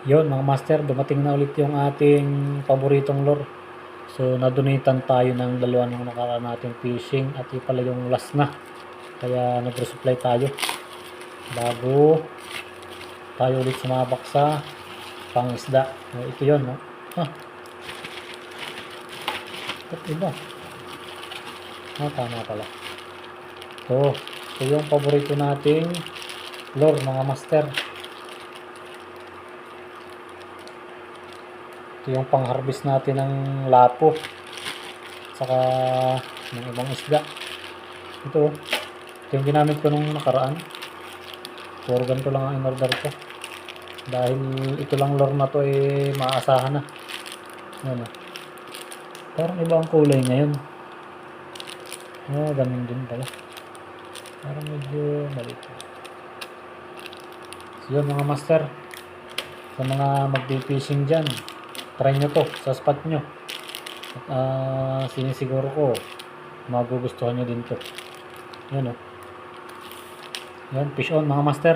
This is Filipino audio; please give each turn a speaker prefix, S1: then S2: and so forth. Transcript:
S1: Yon mga master, dumating na ulit yung ating paboritong lure. So nadonitan tayo ng dalawa ng nakaraan nating fishing at yung pala yung last na. Kaya nag-resupply tayo bago tayo ulit sumabak sa pangisda. Ito yon, no? Ito iba. Tama pala. Ito yung paborito nating lure mga master. Ito yung pang-harvest natin ng lapo saka ng ibang isda. Ito yung ginamit ko nung nakaraan. Puro ganito lang ang in-order ko dahil ito lang lure na to maasahan na. Yan, parang iba ang kulay ngayon. Ganun din pala, parang medyo maliit. So yun mga master, sa mga magpi-fishing dyan, try nyo to sa spot nyo at sinisiguro ko magugustuhan nyo din to. Yan, yan, fish on mga master.